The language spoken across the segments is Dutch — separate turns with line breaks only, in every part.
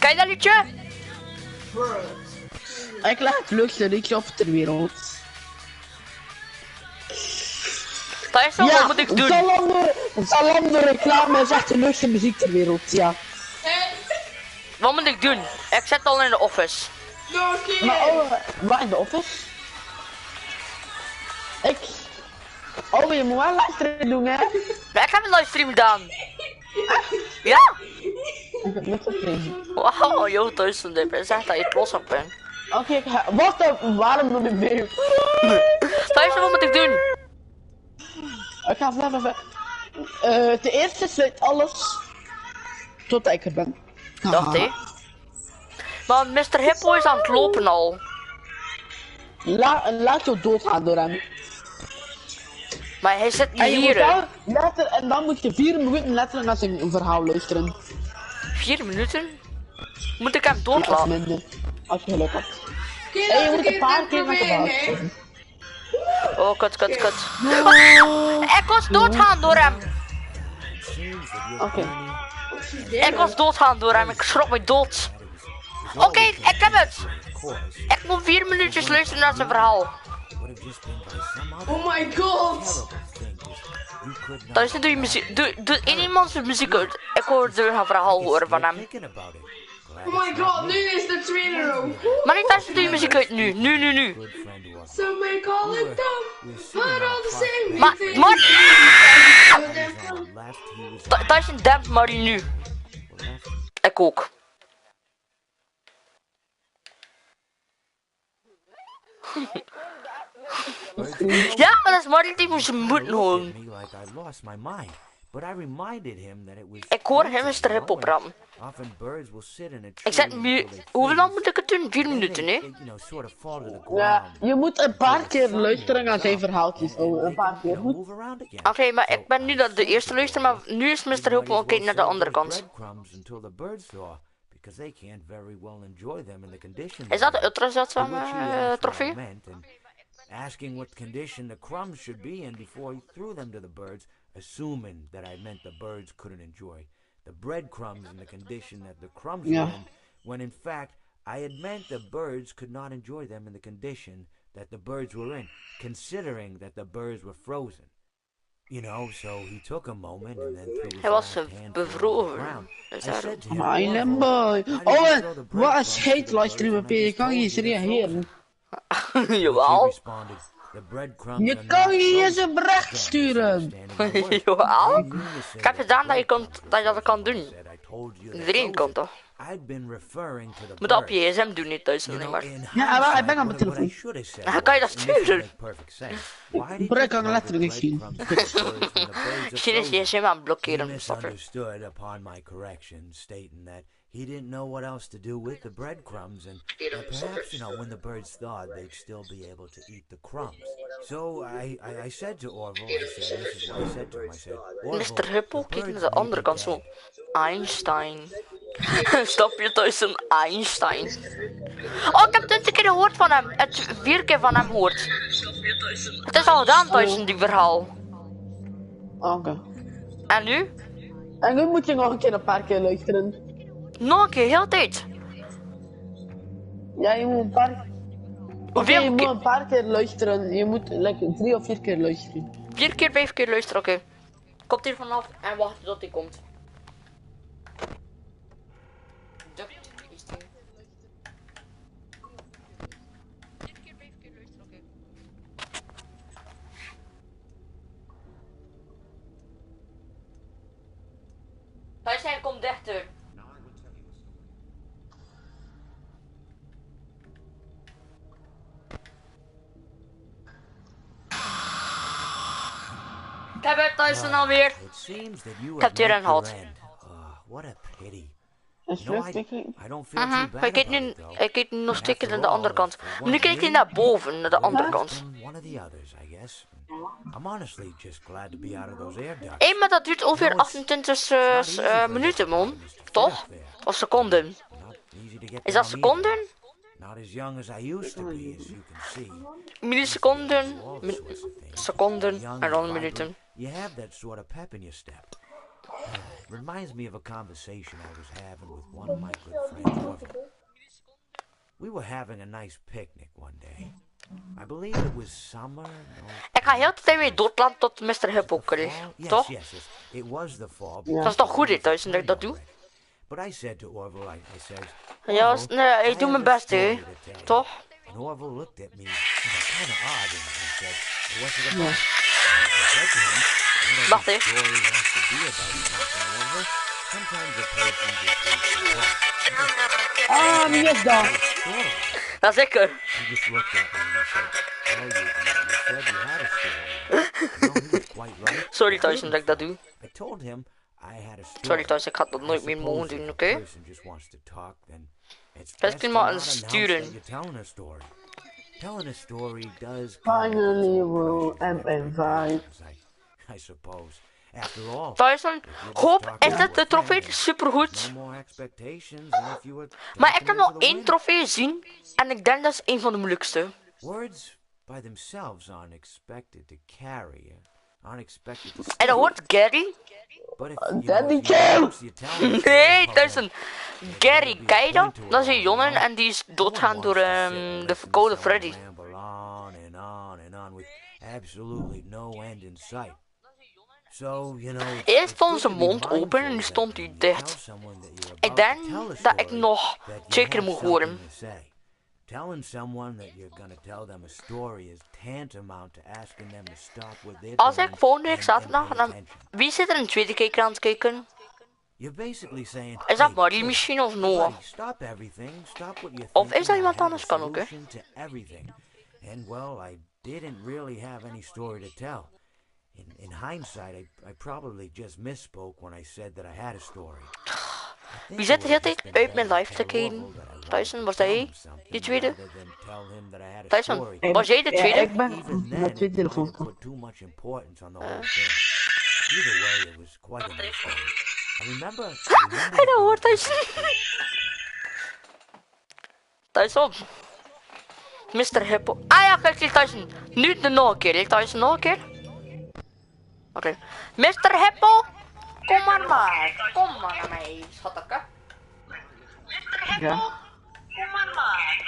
Ken je dat liedje?
Ik leg het leukste liedje op ter wereld.
Dat is zo, wat moet ik doen?
Zalando reclame is echt de leukste muziek ter wereld, ja.
Wat moet ik doen? Ik zit al in de office.
Maar waar in de office? Je moet wel livestream doen, hè?
Ja, ik heb een livestream gedaan. Ja?
Ik heb net gekregen.
Wauw, joh, thuis van dit. Zeg dat je trots op bent.
Oké, wat dan? Waarom doe ik mee?
Thuis, wat moet ik doen?
Ik ga even. Ten eerste sluit alles tot ik er ben.
Dacht hé. Maar Mr. Hippo is aan het lopen al.
Laat je doodgaan door hem.
Maar hij zit hier.
En dan moet je 4 minuten letterlijk naar zijn verhaal luisteren.
4 minuten? Moet ik hem
Of
doodlaten?
minder, als je geluk hebt. En je moet een paar keer naar de verhaal luisteren.
Oh, kut. Oh, ik was doodgaan door hem.
Oké.
Ik was doodgaan door hem. Ik schrok me dood. Oké, ik heb het. Ik moet 4 minuutjes luisteren naar zijn verhaal.
Oh my god!
Dat is doe je muziek. Doe in iemand zijn muziek uit. Ik hoor een verhaal horen van hem.
Oh my god, nu is de trailer ook.
Maar niet als je doe je muziek uit nu. Nu.
Some may call it dumb, but all the same.
Maar dat is een demp Marie nu. Ik ook. Ja, maar dat is Marie die moest je moeten horen. Ik hoor hem Mr. Hippo praten. Ik zet nu. Hoe lang moet ik het doen? 4 minuten, hè?
Ja, je moet een paar keer luisteren naar zijn verhaaltjes. Oh, een paar keer.
Oké, maar ik ben nu de eerste luister, maar nu is Mr. Hippo ook naar de andere kant. Is dat de ultrazat van trofee?
Asking what condition the crumbs should be in before he threw them to the birds, assuming that I meant the birds couldn't enjoy the breadcrumbs in the condition that the crumbs were in, when in fact I had meant the birds could not enjoy them in the condition that the birds were in, considering that the birds were frozen. You know, so he took a moment and then threw his left hand
bevroren.
I said to him,
Mijn boy. Oh, wat een scheet livestreamen, P. Je kan eens reageren.
Jawel.
Je kan hier eens een bericht sturen.
Jawel. Ik heb gedaan dat je dat kan doen. Iedereen kan toch? Moet dat op je gsm doen, niet thuis alleen maar.
Ja, maar ik ben aan mijn telefoon.
Dan kan je dat sturen.
Maar ik kan letterlijk niet zien.
Misschien is je gsm aan het blokkeren, snap je?
He didn't know what else to do with the breadcrumbs, and perhaps, you know, when the birds thawed, they'd still be able to eat the crumbs. So I said to Orville, this is what I said to him, I said, Orville,
Mr. Hippo, kijk naar de andere kant zo. Einstein. Stop je thuis een Einstein. Oh, ik heb 20 keer gehoord van hem. Het 4 keer van hem gehoord. Het is al gedaan thuis in die verhaal.
Oké.
En nu?
En nu moet je nog een paar keer luisteren.
Nog een keer, heel de tijd.
Ja, je moet een paar... je moet een paar keer luisteren. Je moet 3 of 4 keer luisteren.
4 keer, 5 keer luisteren, oké. Komt hier vanaf en wacht tot hij komt. Hij zei kom dichter. Ik heb het thuis dan alweer. Ik heb het hier gehad. Ik kijk nu nog steeds naar de andere kant. Maar nu kijk je naar boven, naar de andere kant. Hé, maar dat duurt ongeveer 28 minuten, man. Toch? Of seconden. Is dat seconden? Milliseconden, seconden en dan minuten.
Reminds me of a conversation I was having with one of my good friends, Orville. We were having a nice picnic one day. I believe it was summer. No,
Ik ga heel de tijd weer doodlaten tot Mr. Hippo kreeg.
yes,
Toch?
yes. It was the fall.
Ja.
Dat is toch goed, hè, thuis, dat ik dat doe?
But I said to Orville, I said,
Ja,
Orville,
nee, ik
I
doe mijn
have a
best, hè.
story to tell you."
Toch?
And Orville looked at me, kind of odd, and said, "What's it about?" And I said to him,
Wacht, hè.
"Every story has to be about something, Orville. Sometimes a person just needs to talk."
Ah, wie is dat?
Story.
Ja, zeker.
He just looked at me and he said, "Well, you said you had a story." No, he was quite right.
Sorry, thuis, dat ik dat doe.
I told him I had a story.
Sorry, thuis, ik ga dat nooit meer mogen doen, oké? Best kun je maar sturen.
Telling a story does
Finally, we'll invite.
I suppose. After all,
Thuis, hoop, is dit de trofee? Supergoed.
no more expectations than if you were
Maar ik heb nog
into the
één
wind.
trofee zien. En ik denk dat is een van de moeilijkste.
Words by themselves aren't expected to carry, aren't expected to
En dat hoort Gary.
But if
Daddy
if you use the Italian
Nee,
story,
dat is een Gary. Ken je dat? Dat is een jongen en die is doodgaan door de koude Freddy.
ramble on and on with absolutely no end in sight. So, you know,
Eerst
it's
stond
good
zijn
to be
mond open en nu
mindful
stond
that
hij
when you
dicht.
tell someone that you're
Ik
about
denk
to tell a
dat ik
story,
nog
that you
2 keer
have
moet horen.
something to say. Telling someone that you're gonna tell them a story is tantamount to asking them to stop what they're
Als
doing
ik volgende week
and
zaterdag,
pay
dan...
attention.
Wie zit er een tweede keer aan het kijken?
You're basically saying,
Is dat
"Hey,
Marie
kid,
misschien of Noah?
buddy, stop everything. Stop what you're
Of is
thinking.
dat
I
iemand
have
anders
a
kan ook, hè?
solution to everything." And well, I didn't really have any story to tell. In hindsight, I probably just misspoke when I said that I had a story.
Wie zit de hele tijd uit mijn live te kijken? Tyson, was dat jij? Die tweede? Tyson, was jij de
Ja,
tweede?
ik ben met twee telefoons.
Put too much importance on the whole thing. Either way, it was quite a nice story. I remember
Hij dat hoort Tyson. Tyson. Mr. Hippo. Ah ja, kijk die Tyson. Nu de nog een keer, hè, Tyson, nog een keer. Oké. Mr. Hippo. Kom maar. Kom maar naar mij, schatje.
Ja.
Kom maar.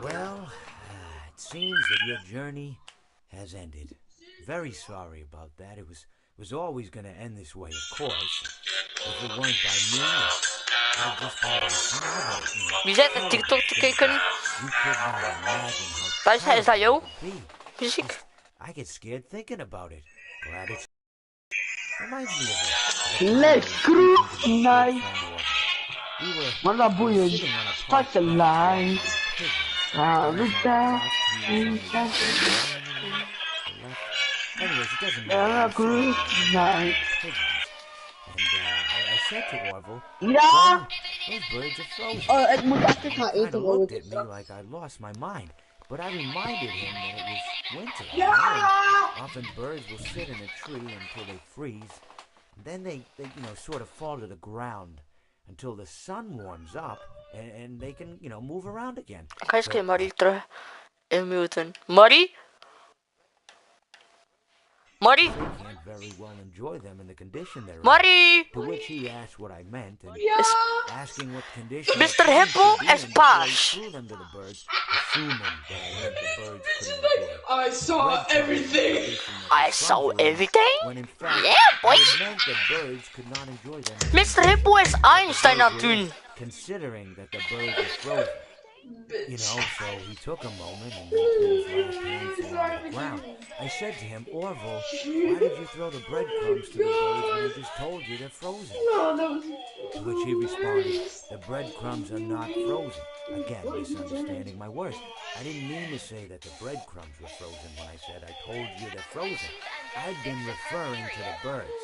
Well, it seems that your journey has ended. Very sorry about that. It was always going to end this way, of course. If it weren't by me, it would have just been by someone else, you know.
Wie zit op TikTok te kijken?
You could not imagine how
Tyson, is dat jou?
terrible it would be.
Muziek.
I get scared thinking about it. Glad it's reminds me of it.
Let's cruise tonight.
We were
Maar dat boeien.
sitting on a
Fuck the line.
Anyways, it doesn't
Ja,
matter.
cruise tonight.
I said to Orville,
Ja!
those birds are frozen.
Oh, ik moet echt gaan
He kind
eten,
of
hoor.
looked at me like I lost my mind. But I reminded him that it was winter. You know, and often birds will sit in a tree until they freeze. And then they sort of fall to the ground until the sun warms up and they can, move around again.
Ga eens kijken, Marie terug. Inmuten. Marie? Marie?
They can't very well enjoy them in the condition they're in.
Marie?
To which he asked what I meant, and
Is,
asking what condition
Mr.
the birds
Hippo
would be in
is
before he
paas.
threw them to the birds, assuming that I meant the birds couldn't enjoy it.
I saw everything.
I saw everything?
When in fact,
Yeah, boy.
it meant that birds could not enjoy them.
Mr. Hippo is Einstein aan het doen.
Considering that the birds were frozen. So he took a moment and then threw his last handful on the ground. I said to him, Orville, why did you throw the breadcrumbs to the birds when I just told you they're frozen? To which he responded, the breadcrumbs are not frozen. Again, misunderstanding my words. I didn't mean to say that the breadcrumbs were frozen when I said I told you they're frozen. I'd been referring to the birds.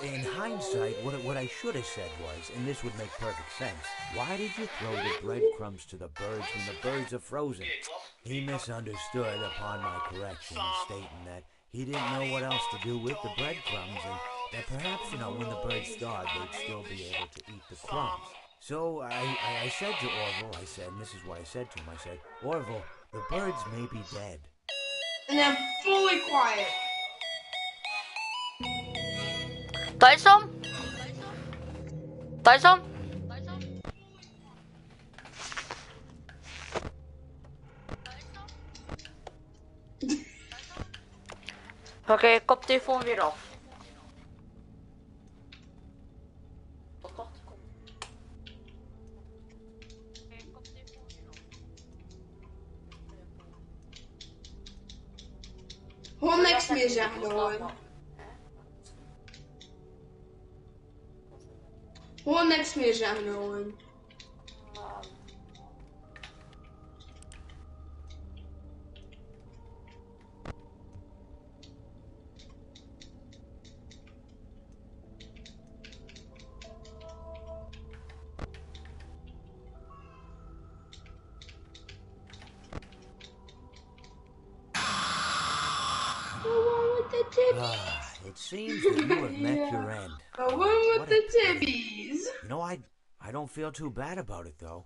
In hindsight, what I should have said was, and this would make perfect sense, why did you throw the breadcrumbs to the birds when the birds are frozen? He misunderstood upon my correction, stating that he didn't know what else to do with the breadcrumbs, and that perhaps, when the birds thawed, they'd still be able to eat the crumbs. So I said to Orville, I said, and this is what I said to him, I said, Orville, the birds may be dead.
And then fully quiet.
Tyson? Tyson? Oké, koptelefoon weer af.
Gewoon niks meer zeggen gewoon. Gewoon niks meer zeggen gewoon.
It seems that you have met your end.
The one with the tibbies.
You know, I don't feel too bad about it, though.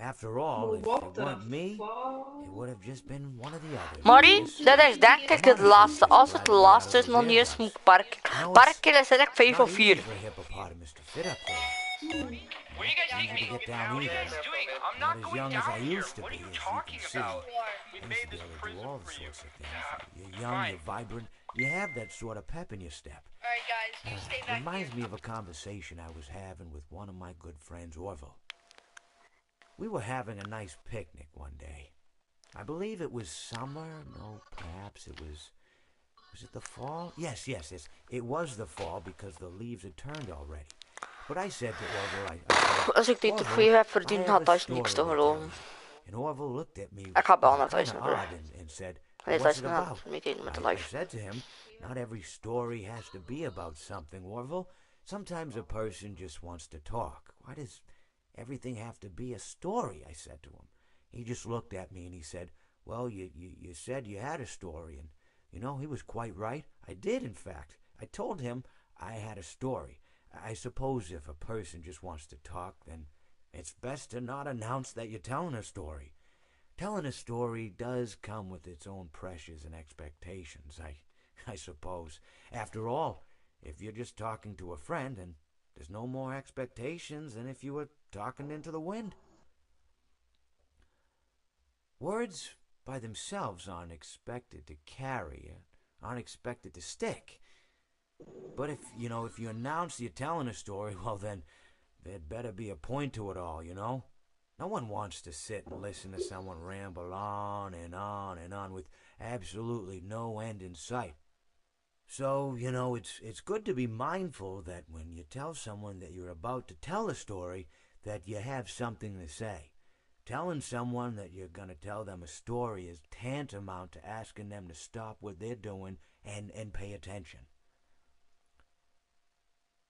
After all, if it weren't me, it would have just been one of the others.
Marie, dat is denk ik het laatste. Als het de laatste is, nog niet eens moet ik parken. Parken is ik 5 of 4.
For a hippopotamus to fit up there.
Where are you guys
Easy to
taking me?
get down
What are you
either.
guys doing? I'm
Not
not
as
going
young as
down
I
here.
used to
What are
be,
you
as you
talking
can see.
about? We
I used
made
to be
this
able to do
prison
all
for you.
sorts of things.
Yeah.
You're young,
Fine.
you're vibrant, you have that sort of pep in your step.
Alright guys, you stay back
Reminds
here.
me of a conversation I was having with one of my good friends, Orville. We were having a nice picnic one day. I believe it was summer. No, perhaps it was... Was it the fall? Yes. It was the fall because the leaves had turned already. But I said to Orville, I said,
Als ik die
Orville,
trofee heb verdiend,
I
had
have a
thuis niks te
story to
geloven.
tell you. And Orville looked at me
Ik ga bijna
kind
thuis
of
nog
odd and said,
Nee,
what's
thuis
it
gaat
about?
niet eten met de
I
live.
said to him, not every story has to be about something, Orville. Sometimes a person just wants to talk. Why does everything have to be a story? I said to him. He just looked at me and he said, well, you said you had a story. And, you know, he was quite right. I did, in fact. I told him I had a story. I suppose if a person just wants to talk, then it's best to not announce that you're telling a story. Telling a story does come with its own pressures and expectations, I suppose. After all, if you're just talking to a friend, then there's no more expectations than if you were talking into the wind. Words by themselves aren't expected to carry, aren't expected to stick. But if you announce you're telling a story, well then, there'd better be a point to it all, you know? No one wants to sit and listen to someone ramble on and on and on with absolutely no end in sight. So, it's good to be mindful that when you tell someone that you're about to tell a story, that you have something to say. Telling someone that you're going to tell them a story is tantamount to asking them to stop what they're doing and pay attention.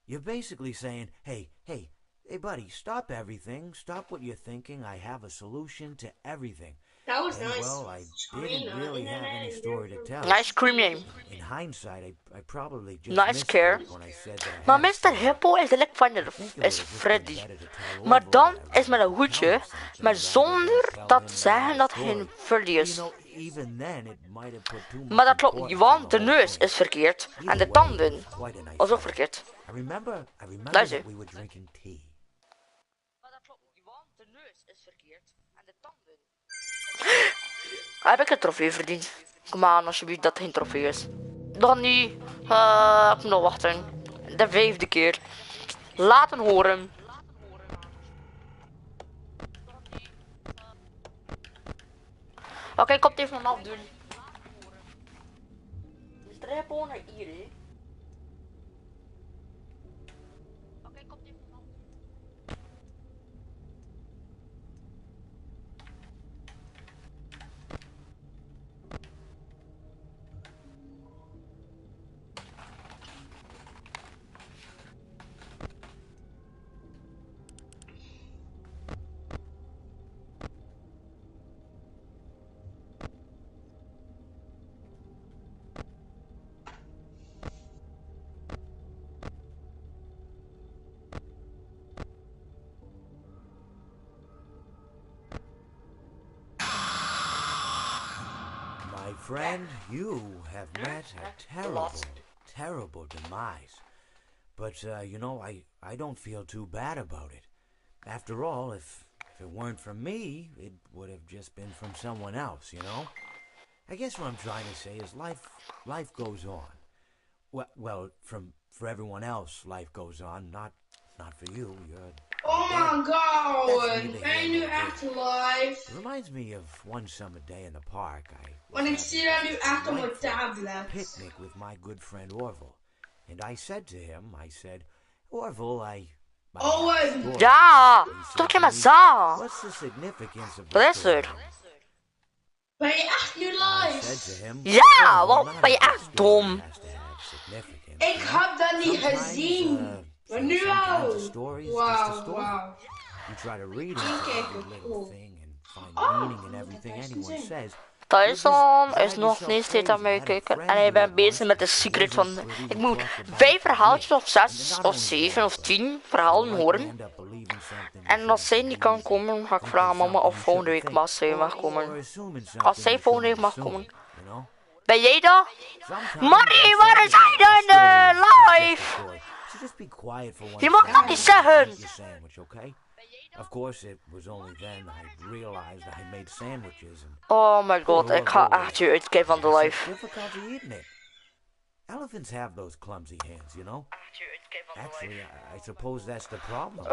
You're basically saying, hey, buddy, stop everything. Stop what you're thinking. I have a solution to everything.
That was
And,
nice.
well, I didn't really have any story to tell.
Nice cream name.
In hindsight, I probably just
Nice care.
misspoke when I said that I
Maar
had a
Mr.
story.
Hippo is de van
I think it
is
would have just been
Freddy.
better to tell
Maar
Orville
dan
that I
is met een
wanted to tell
hoedje,
him something
maar
rather than
zonder
tell
dat
him
zeggen
the
dat
story.
hij Freddy is.
Even then it might have put too much
Maar dat klopt niet,
importance on
want
the
de
whole
neus
thing.
is verkeerd en
Either
de
way,
tanden
it was quite a nice
is ook
day.
verkeerd.
I remember
Luister.
that we were drinking tea.
Maar dat klopt niet, want de neus is verkeerd en de tanden. Heb ik een trofee verdiend? Kom aan, alsjeblieft, dat geen trofee is. Dan niet. Ik moet nog wachten. De 5e keer. Laten horen. Oké, ik kom het even afdoen. Dus er gewoon naar hier, hè. Oké, ik kom het even afdoen.
friend, you have met a terrible, terrible demise. But, you know, I don't feel too bad about it. After all, if it weren't from me, it would have just been from someone else, you know? I guess what I'm trying to say is life goes on. Well, for everyone else, life goes on, not for you. You're
Oh my god, een nu echt live.
It reminds me of one summer day in the park. I was
Want ik
having
zie dat nu
this
echt op mijn
delightful
tablet.
picnic with my good friend Orville. And I said to him, Orville, I
Owen!
Ja, toch je maar zo.
what's the significance of
Wat
the
is er?
story?
Ben je echt nu
I said
live?
to him,
Ja,
"Well,
wat
not
ben je
every
echt
story
dom.
has to have significance,
Ik
you know?
heb dat niet
Sometimes,
gezien. Maar nu
sometimes a
al.
story is just a
Wauw,
story.
wauw.
You try to read into
Okay,
every little
cool.
thing and find
Oh,
meaning in everything
dat is
anyone
gezien.
says.
Tyson is nog niet steeds aan mij kijken en ik ben bezig met de secret van... Ik moet 5 verhaaltjes of 6 of 7 of 10 verhalen horen. En als zij niet kan komen, ga ik vragen mama of volgende week mag zij mag komen. Als zij volgende week mag komen. Ben jij dat? Marie, waar is hij dan live? Je mag dat niet zeggen.
Of course, it was only then I realized I made sandwiches and
Oh my god, ik ga echt je uitkijken van de live.
difficulty eating it. Elephants have those clumsy hands, you know. Actually, I suppose that's the problem.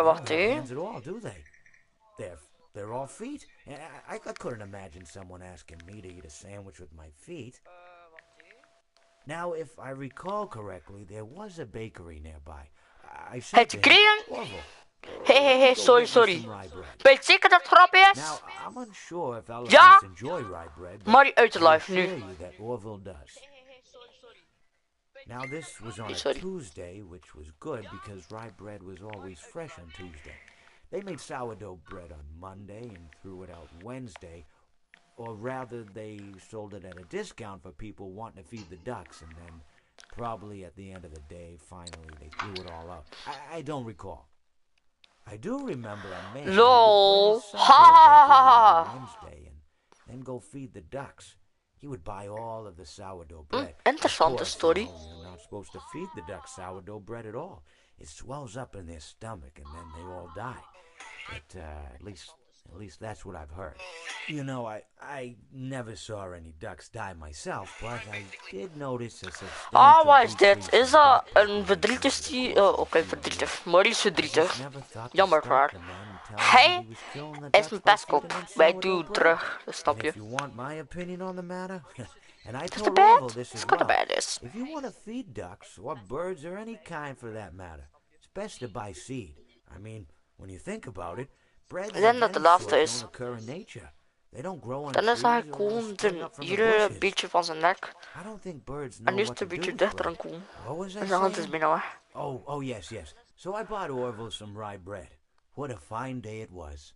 Wacht
They don't have
u.
hands at all, do they? They're all feet. I couldn't imagine someone asking me to eat a sandwich with my feet. Now, if I recall correctly, there was a bakery nearby. I said
Het
to him,
gekregen?
Orville,
Hey, sorry.
some rye bread.
Ben je zeker dat het grapje is?
Now, I'm unsure if
Ja.
elephants enjoy rye bread, but
Marie uit de
I
live
assure
nu.
you that Orville does. Now, this was on a
Sorry.
Tuesday, which was good because rye bread was always fresh on Tuesday. They made sourdough bread on Monday and threw it out Wednesday, or rather, they sold it at a discount for people wanting to feed the ducks, and then probably at the end of the day, finally, they threw it all out. I don't recall. I do remember a man
Lol.
who would bring a
Ha, ha, ha,
sourdough bread
ha.
on Wednesday and then go feed the ducks. He would buy all of the sourdough bread.
Interessante
Of course,
story.
you know, you're not supposed to feed the ducks sourdough bread at all. It swells up in their stomach and then they all die. But at least that's what I've heard. You know, I never saw any ducks die myself, but I did notice a substantial
Ah, wat is dit?
decrease
Is
in
dat
duck
een verdrietig oké, verdrietig. Marie is verdrietig.
Never thought to
Jammer
stop
klaar.
the man and tell him
Hij
that he was killing the
is
ducks
mijn
by
pestkop.
feeding them
Wij
sourdough
doen
bread.
terug, dat snap
And
je.
if you want my opinion on the matter, and I
Is
told
het bad?
Orville this
Is
as
het
well.
bad is?
If you want to feed ducks or birds or any kind for that matter, it's best to buy seed. I mean, when you think about it, breads
Ik denk
of
dat de
any
laatste
sort
is.
don't occur in nature. They don't grow on
Dan is hij
trees or
gewoon
spring
de
up from the
hier een
bushes.
beetje van zijn nek.
I don't think birds
En
know
nu is
what
het een
to
beetje
do
dichter
for
aan
it.
komen.
What was I
En zijn hand is
saying?
bijna weg.
Oh, yes. So I bought Orville some rye bread. What a fine day it was.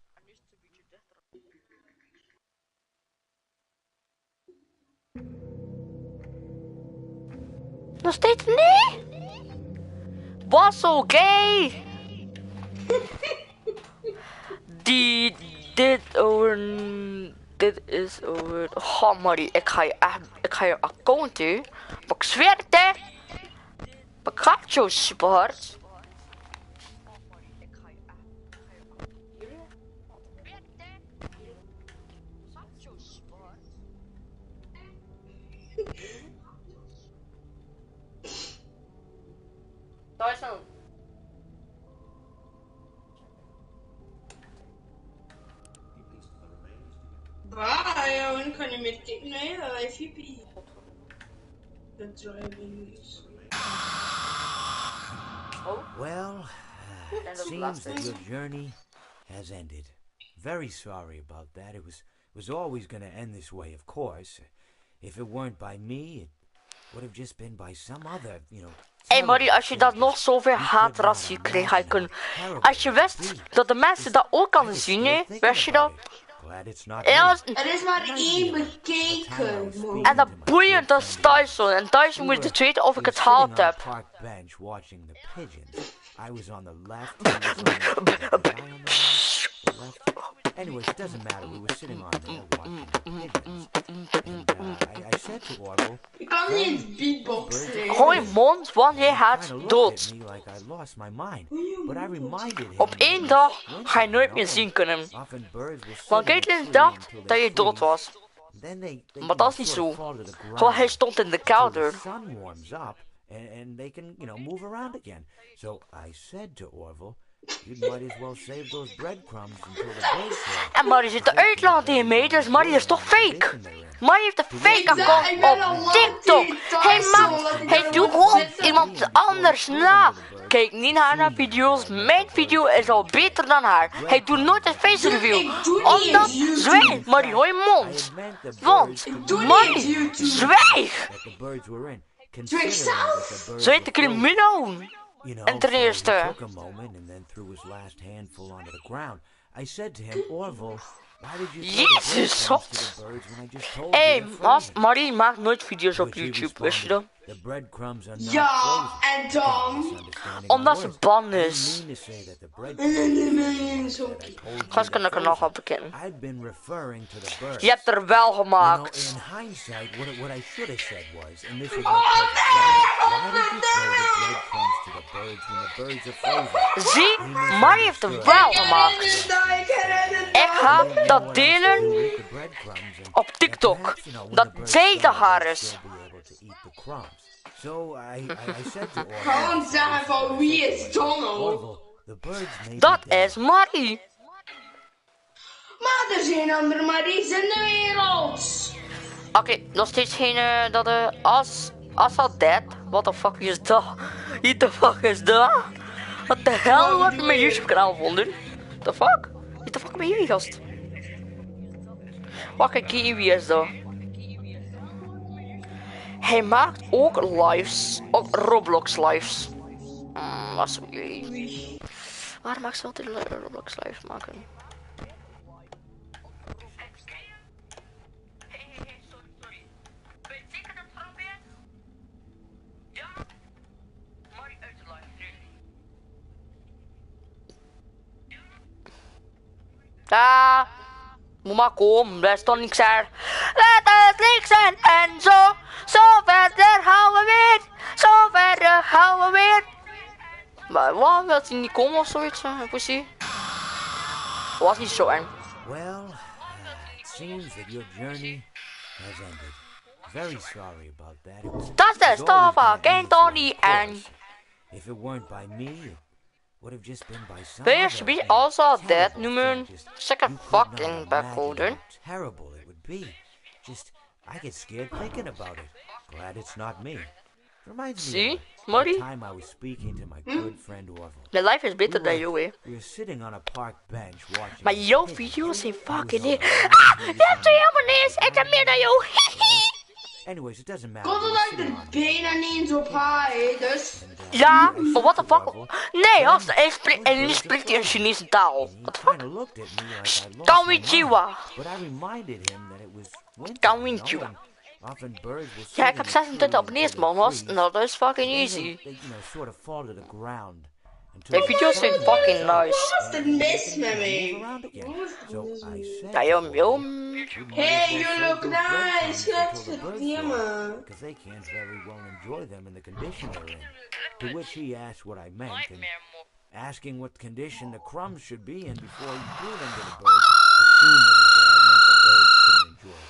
Nog steeds niet? Was oké. Dit is over. Oh, Marie, ik ga je account, hè. Maar ik zweer het, hè. Maar ik ga het zo super hard. Tyson.
Bye, Owen. Kan je meer kijken naar je live, hippie? Dat driving is.
Well, it
And the
seems
last
that
one.
your journey has ended. Very sorry about that. It was always going to end this way, of course. If it weren't by me, it would have just been by some other, you know.
Hé Marie, als je dat nog zoveel haatracie kreeg, ga je kunnen. Als je wist dat de mensen dat ook kan zien, hè, wist je dat?
Glad it's not
En,
me.
als,
Er is maar één bekeken, man.
en dat boeiend, dat is Tyson. En Tyson moet het weten of ik het gehaald heb.
Park bench watching the pigeons. I was on the left. He was on the right. Anyways, it doesn't matter. We were sitting on there watching pigeons. And I said to Orville,
Ik kan niet eens beatboxen.
Hou je mond, want hij gaat
kind of looked
dood.
at me like I lost my mind. But I reminded him
Op
that
één
it
dag
was winter,
ga je nooit
you
meer
know,
zien kunnen.
and often birds will sit
Want
in a
Caitlin
tree
dacht
until
dat
they
je dood
freeze.
was.
Then they
Maar dat is niet
sort of
zo.
fall to the ground
Gewoon hij stond in de
until the
kelder.
sun warms up and they can, move around again. So I said to Orville, you might as well save those breadcrumbs until the birds come.
En Marie zit te uitlaten tegen mij, dus Marie is toch fake? Marie heeft een fake account op TikTok. Hij doet gewoon iemand anders na. Kijk niet naar haar video's. Mijn video is al beter dan haar. Hij doet nooit een face review. Omdat, zwijg, Marie, hou je mond. Want, Marie, zwijg. Zwijg de crimineel. En ten eerste.
He took a moment and then threw his last handful onto the ground. I said to him, Orville, why did you throw the
Jezus,
breadcrumbs to the birds when I just told
Hé,
you they're frozen?
Marie maakt nooit video's op
Which he
YouTube, wist je dat?
responded, the breadcrumbs are not
Ja,
frozen.
en dan?
Misunderstanding
Omdat
my
ze
words.
ban
I didn't
is.
mean to say that the
En
breadcrumbs
dan de
that
mensen ook.
I told you
Gast kan
they're
ik er nog
frozen.
op bekennen.
I'd been referring to the birds.
Je hebt er wel
You
gemaakt.
know, in hindsight, what I should have said was, and this was my perfect sentence, why did you throw the breadcrumbs to the birds when the birds are frozen?
Zie, Marie heeft er wel gemaakt. Ik ga dat delen
The breadcrumbs and
op TikTok.
perhaps, when
Dat
the birds
zij de
start,
haar
they'll
is.
still be able to eat the crumbs. So I said to Orville,
Gewoon zeggen van wie is Donald?
Orville, the birds may
Dat
be dead.
is Marie.
Maar er zijn andere Marie's in de wereld.
Oké, nog steeds geen dat Assad dead. What the fuck is dat? What the fuck is dat? Wat de hel wordt er mijn YouTube kanaal vonden? The fuck? What the fuck ben jullie gast? Wacht, wie is dat? Hij maakt ook lives, ook Roblox lives. Wat is jullie? Waarom maakt ze altijd Roblox lives maken? Ja, moet maar komen, er is toch niks er. Laat het niks zijn en zo verder gaan we weer, zo verder gaan we weer. Maar waarom wil hij niet komen of zoiets, pussy? Was niet zo eng.
Well, it seems that your journey has ended. Very sorry about that. It was
Dat is de
always
stof
gonna
van geen
end this
toch
way,
niet
of
eng.
course. If it weren't by me, it would have just been by some
Wil je
other
alsjeblieft
thing.
also dead
Terrible
noemen?
thing. Just-
Check a
you could not
fucking
imagine
backfolder.
how terrible it would be. Just, I get scared thinking about it. Glad it's not me. Reminds me
See,
of the
Marty?
time I was speaking to my good friend Orville.
De life is beter dan jou, hè.
We were sitting on a park bench watching.
Maar
the
jouw
pigeons.
video's zijn
He was
fucking
on
niet.
the
Je hebt er helemaal niks. Ik heb meer dan jou.
Anyways, it doesn't matter.
Tot
We were
dat
sitting
er
on
bijna niet eens op haar, hè, dus.
Ja, maar what the fuck? Nee, gast, en nu spreekt hij een Chinese taal. What the fuck?
Kinda looked at me like I lost my mind.
Konnichiwa.
But I reminded him that it was winter,
Konnichiwa.
and often birds will
Ja,
sit
ik heb
in the
26
tree
abonnees,
until
man.
they
Was,
freeze.
nou, dat is fucking
Then
easy.
they sort of fall to the ground.
Mijn video's zijn fucking nice.
Wat is er mis met
Move
mij?
around again. So I said
Ja,
to
joh,
Orville,
joh.
"You might
Hey,
as well
you
save
look
those
nice,
breadcrumbs until the birds
godverdomme.
come, because they can't very well enjoy them in the condition they're in." To which he asked what I meant, and asking what condition the crumbs should be in before he threw them to the birds, assuming that I meant the birds couldn't enjoy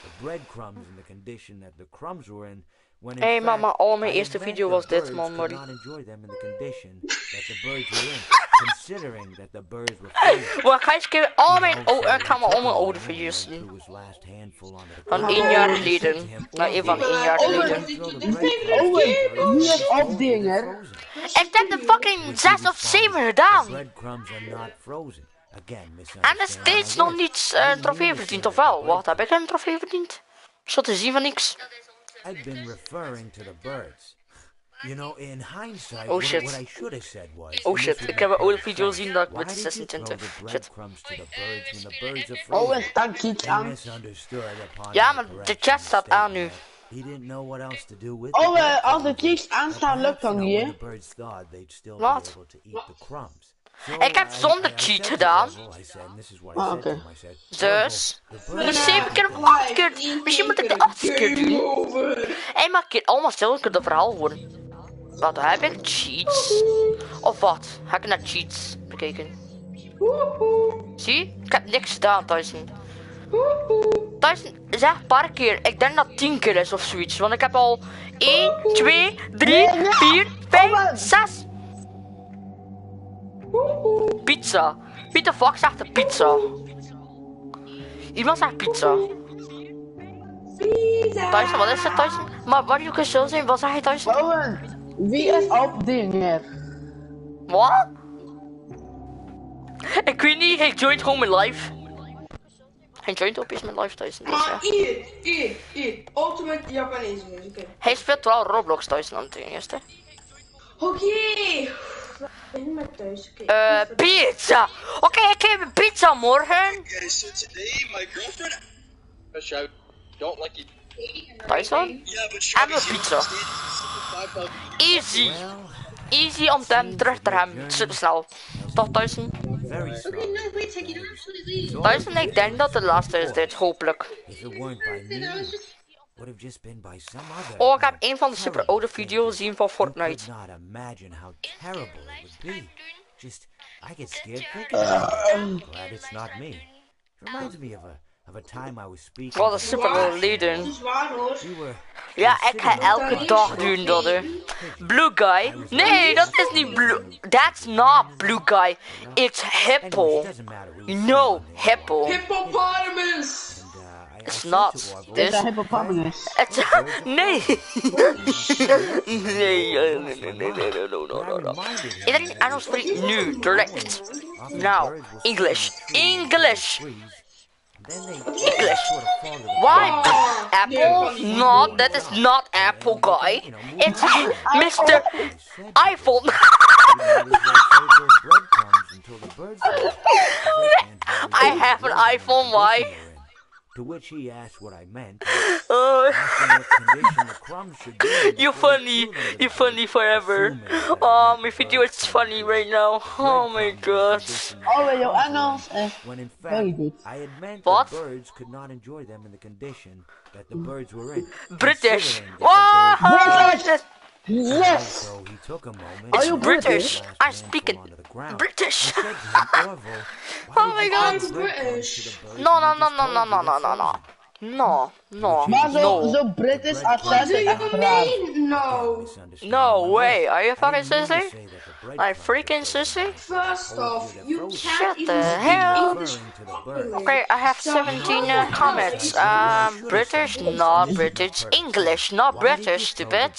the breadcrumbs in the condition that the crumbs were in. When in
Hey,
fact,
mama, al mijn
I
eerste
meant
video
the
was dit,
birds
man,
could
Marty.
not enjoy them in the condition that the birds were in, considering that the birds were frozen.
Wacht, ga eens kijken. Al mijn...
Also,
Oh, ik ga maar al mijn
he
oude
took a
video's
moment and
zien.
threw his last handful onto the
Van
ground.
1 jaar
I said to
geleden.
him,
Nou, één van 1 jaar
Oh,
geleden.
"Throw the
dit vind ik
breadcrumbs
ook
to the birds
Wie
when
is
they told you
afdinger?
they're frozen."
Ik heb de fucking 6 of 7
The
gedaan.
breadcrumbs are not frozen. Again,
En er
misunderstanding
steeds
my
nog
words.
niet
I didn't
trofee
mean to
verdiend,
say
of
that the
wel? Wat, heb
birds-
ik een trofee verdiend? Zo te zien van niks.
I'd been referring to the birds. You know, in hindsight,
Oh, shit.
what I should have said was...
Oh
and
shit,
this
ik
was
heb
my
een oude
perfect
video
sentence,
zien dat ik
why
met
did you throw
26.
the
Shit.
breadcrumbs to the birds when the birds are
Oh,
frozen?
er staat iets
He
aan.
misunderstood upon
Ja,
my
maar de
correction
chat
and
staat aan nu.
stated that he didn't know what else to do with
Oh,
the
als de
breadcrumbs.
tekst aanstaan lukt
Perhaps,
dan
when
niet,
the birds thought they'd still
Wat?
be able to eat the crumbs.
Ik heb zonder cheat gedaan.
Oké.
Dus. Misschien moet ik het 8 keer. Misschien moet ik het 8 keer doen. En maak ik allemaal stil, ik kan het verhaal horen. Wat heb ik? Cheats? Of wat? Ga ik naar cheats bekeken? Zie? Ik heb niks gedaan, Tyson. Tyson, zeg een paar keer. Ik denk dat 10 keer is of zoiets. Want ik heb al 1, 2, 3, 4, 5, 6. Pizza. Wie de fuck zegt de pizza? Iemand zegt pizza. Tyson, wat is het, Tyson? Maar waar je kunt zo zijn, wat zeg je, Tyson?
Owen, wie is op dingen?
Wat? Ik weet niet, hij joint gewoon mijn live. Hij joint op eens mijn live, Tyson. Dus, ja.
Maar hier. Ultimate Japanese dus, oké.
Hij speelt wel Roblox, Tyson, aan het eerste.
Oké. Ik ben met thuis, oké.
Pizza! Oké, ik heb een pizza morgen.
Okay, so today my girlfriend. I don't like you.
Tyson?
Yeah, but
En een pizza. Easy. Easy om hem terug te hebben. Super snel. Toch, Tyson?
Very slow.
Okay, no, wait a second. You don't have to leave.
Tyson, ik denk dat de laatste is dit, hopelijk.
If it weren't by me, would have just been by some other.
Oh, ik heb een van de super oude video's gezien van
You could
Fortnite.
not imagine how terrible it would be. Just, I get scared thinking about it. Glad it's not me. It reminds me of a time I was speaking.
Wat een super oude leden.
Dat is waar hoor.
We were
Ja, ik ga elke dag doen dat, hè. Blue guy? Nee, dat is niet blue. That's not blue guy. It's hippo.
doesn't matter.
No, hippo.
Hippopotamus.
It's not.
Is
This.
dat hippopotamus?
It's. Nee. Nee, no. Iedereen Engels spreekt nu, direct. Now, English. English. English. Why? Apple? No, that is not Apple guy. It's Mr. iPhone. I have an iPhone, why?
To which he asked what I meant.
Oh,
Asking what condition the crumbs should be in
you
before
funny.
he threw them to
You
the
funny
birds,
forever.
assuming that
Oh,
the
my video is funny right now. Oh my god.
Oh, jouw Engels is
When in
very
fact,
good.
I had meant
What?
the birds could not enjoy them in the condition that the birds were in.
British.
Considering that the birds-
Wow.
Yes!
So he took a moment.
It's
Are you
British.
last
I
man
speak
fell
it
onto the ground.
British.
I said to him, Orville,
Oh
why
my
did you
God.
give the breadcrumbs
British.
to the birds
No,
when
no,
I
no,
just
no,
told
no,
you
no,
they're
no, no, no.
frozen?
No, no,
Maar
no.
zo British
What
accent
do
is
you
echt raar.
mean? No.
Misunderstand
No
my
way.
words.
Are you
I
fucking
didn't mean to
sissy?
say that the
Like
breadcrumbs
freaking
were frozen.
sissy?
First off, you
Shut
can't
the
even
hell.
speak English
Referring to the birds.
Okay, I have 17 comments. British, not British. English, not British, stupid.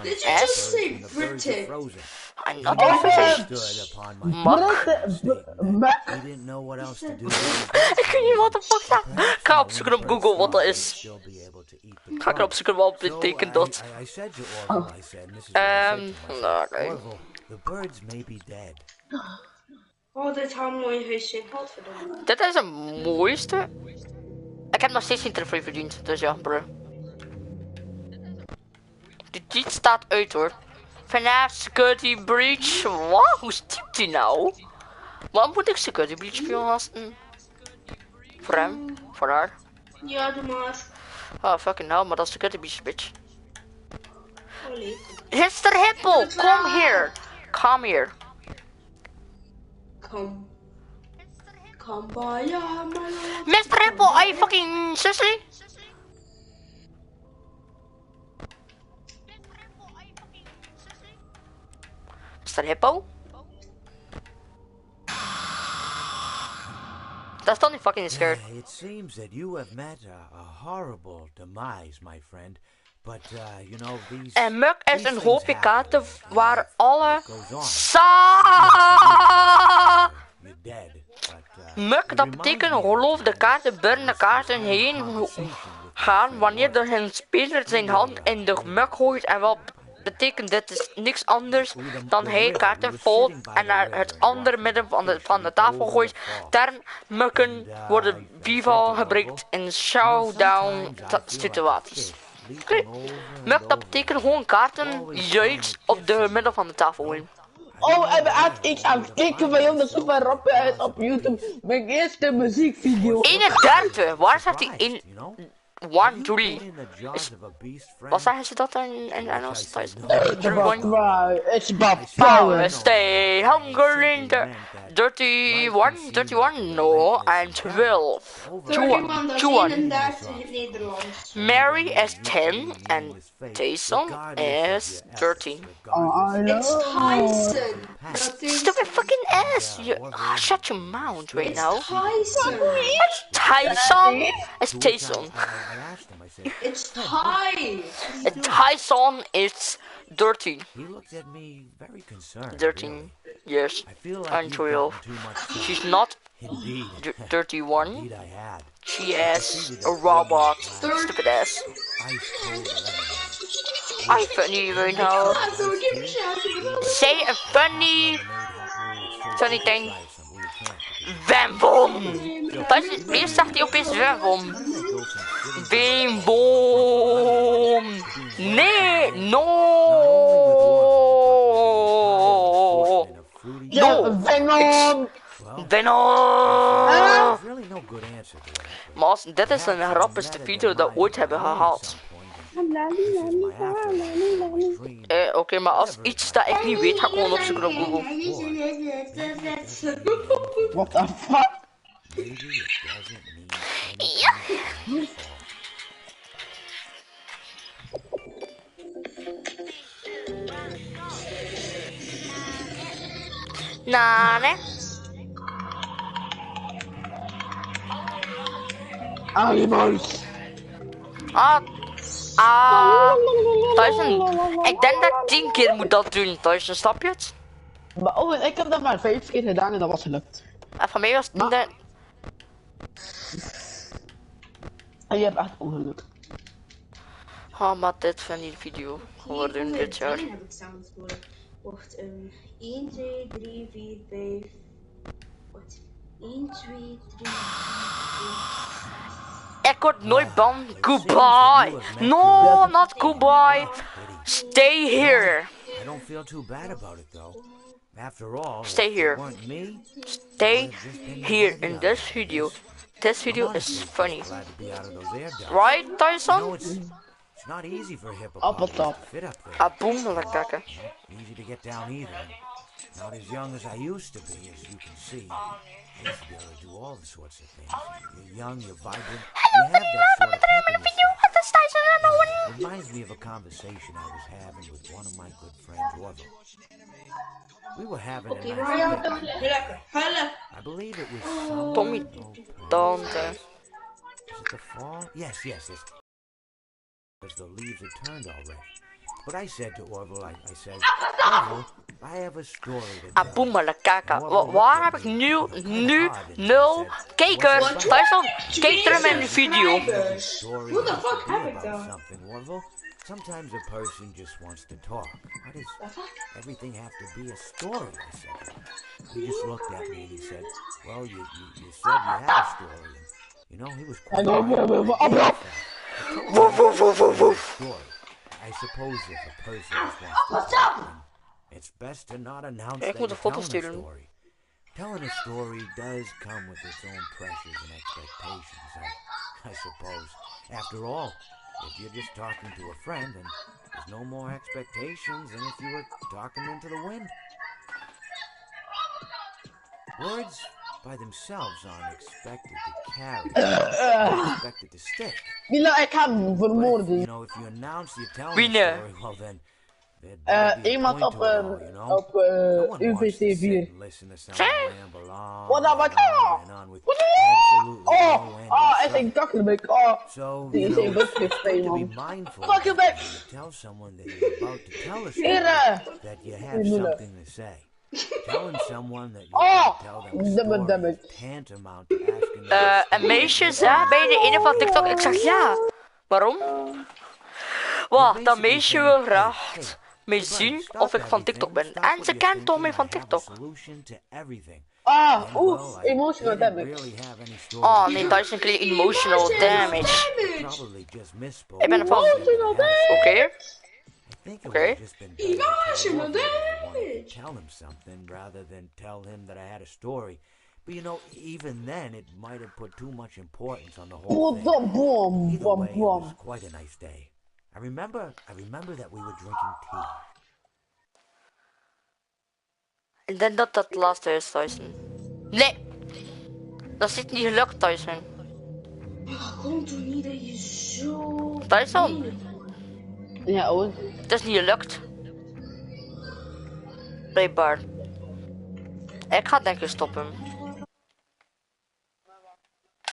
Did you
Yes.
just say British?
I'm not
Oh,
British. Mak.
He didn't know what else to do.
Ik weet niet wat de fuck dat. Ik ga opzoeken op Google wat dat is. Ga ik opzoeken wat betekent dat.
I said to Orville, I said, this is what I said to myself.
Nou, oké.
Orville, the birds may be dead.
Oh, dit had een mooi huisje. Godverdomme.
Dit is een mooiste. Ik heb nog steeds geen trofee verdiend, dus ja, bro. De cheat staat uit hoor. Fnaf security breach. Wat? Hoe stipt die nou? Waarom moet ik security breach spelen, gasten? Voor hem? Voor haar?
Ja, doe maar.
Oh, fucking hell, maar dat is security breach, bitch.
Oh, leuk.
Mr. Hippo, come here. Come here.
Kom. Kom bij ja, maar.
Mr. Hippo, are you fucking sissy? Mr. Hippo? Dat is toch niet fucking scared.
It seems that you have met a horrible demise, my friend. But, you know, these...
En Muk is een hoopje kaarten waar alle...
You're dead. But,
Muk, dat betekent geloof de kaarten buiten de kaarten heen gaan wanneer er een speler zijn hand in de muk gooit en wat betekent dit is niks anders dan hij kaarten vol en naar het andere midden van de tafel gooit. Term mukken worden bivol gebruikt in showdown situaties. Oké. Muk, dat betekent gewoon kaarten juist op de midden van de tafel gooien.
Oh, en ik aan het kijken bij jou, dat super rapje uit op YouTube. Mijn eerste muziekvideo.
31. Waar staat die in?
You know?
1, 3.
Been in the jaws of a beast, friend?
Wat zeggen ze dat in Engels? Thuis?
It's about power. It's about
Power,
power.
stay hunger in the 31, 31, no, and 12.
31, dat is
21.
31 in het Nederlands.
Mary is 10 and Jason is 13.
Oh, I
It's
know.
Tyson. Dat is
Stupid fucking ass! Shut your mouth right now.
Tyson.
Tyson is Tyson.
I asked him, I said,
It's Ty.
Tyson is 13.
he looked at me very concerned.
13 years
I feel like
and
you've
12.
gotten too much sleep.
She's not
Indeed.
31.
Indeed I had.
She is a robot. Stupid ass.
Ice cold lemonade.
I'm funny right now.
Ah, zo diep zaten.
Say a funny
Funny
thing. Wembom. Eerst zegt hij opeens Wembom. Wembom. Nee, no.
Ja, Venom.
Venom.
There's really no good answer to that.
Maar als, dit is een grappigste video dat we ooit hebben gehaald. Oké, maar als iets dat ik niet weet, ga ik gewoon opzoeken op Google.
What the fuck?
Maybe it doesn't mean
Ja. Nane.
Animals.
Tyson, ik denk dat ik 10 keer moet dat doen, Tyson, snap je het?
Maar oh, ik heb dat maar 5 keer gedaan en dat was gelukt.
En van mij was het
Maar-
niet.
En je hebt echt ongeluk.
Oh, maar dit van die video geworden dit jaar.
heb ik samensporen. Wacht, 1, 2, 3, 4, 5. Wat? 1, 2, 3, 4, 5.
Ik word nooit bang. Goodbye. No, not goodbye. Stay here.
I don't feel too bad about it though. After all,
Stay
if it
here.
weren't me,
Stay here in this video. This video is funny.
glad to be out of those air ducts.
Right,
You know,
Tyson?
it's not easy for
Up
hippopotamus
at top.
to fit up there.
Ah, boom, lekker kijken.
Easy to get down either. Not as young as I used to be, as you can see. I used to be able to do all the sorts of things. You're young, you're vibrant. You have that sort of pep in your step.
Wat is Tyson aan het doen?
It reminds me of a conversation I was having with one of my good friends, Orville. We were having a
Oké,
nice
waar je
talk.
dan? Lekker. Help.
I believe it was some...
Tommy, Dante.
Is it the fall? Yes. Because the leaves had turned already. But I said to Orville, I said, Orville, I have a story to
Ah,
tell.
boem, lekker kijken. Waar heb ik nu 0 kijkers? Tyson, kijk er in de video.
Story
Who the
has to
fuck
be
have it
about
done?
something, Orville. Sometimes a person just wants to talk. Why does everything have to be a story? I said. He just looked at me and he said, well, you said you had a story. And, you know, he was quite right.
Woef, woef, woef, woef, woef.
Story. I suppose if a person just wants to talk, then it's best to not announce that
moet
you're
een foto
telling a
sturen.
story. Telling a story does come with its own pressures and expectations, I suppose. After all, if you're just talking to a friend, then there's no more expectations than if you were talking into the wind. Words by themselves aren't expected to carry, they're expected to stick.
Mila, ik ga hem
But if,
vermoorden.
you know, if you announce you're telling
Wie
a
ne?
story, well then, there'd better be a
Iemand
point
op,
to it all, you know?
op
No one wants to sit
UVC4.
and listen to someone ramble on
Wat dan, wat
and on and on with absolutely no end in
Oh, is
sight.
een kakkerbek. Oh,
So,
die
you
is
know,
een
you
busgiftsteen,
have to be
man.
mindful
Fuck you,
when
back.
you tell someone that you're about to tell a story,
Heren.
that you have
Moeder.
something to say. Telling someone that
Oh,
you're going to tell them a
damn
story
it.
is tantamount to asking them a
Een meisje zei bij de ene van TikTok, ik zeg ja. Waarom? Wacht, dat meisje wil graag mij zien of ik van TikTok ben. En ze kent toch mij van TikTok.
Ah, emotional damage.
Oh nee, Tyson kreeg emotional damage. Ik ben een fan. Oké. Oké.
Emotional damage. language.
tell him something rather than tell him that I had a story. But you know, even then, it might have put too much importance on the whole thing. Either way, it was quite a nice day. I remember that we were drinking tea.
Ik denk dat dat laatste is, Tyson. Nee! Dat is niet gelukt, Tyson.
Kom toch niet dat je zo...
Tyson,
Ja, hoor.
het is niet gelukt. Blijkbaar. Ik ga denk ik stoppen.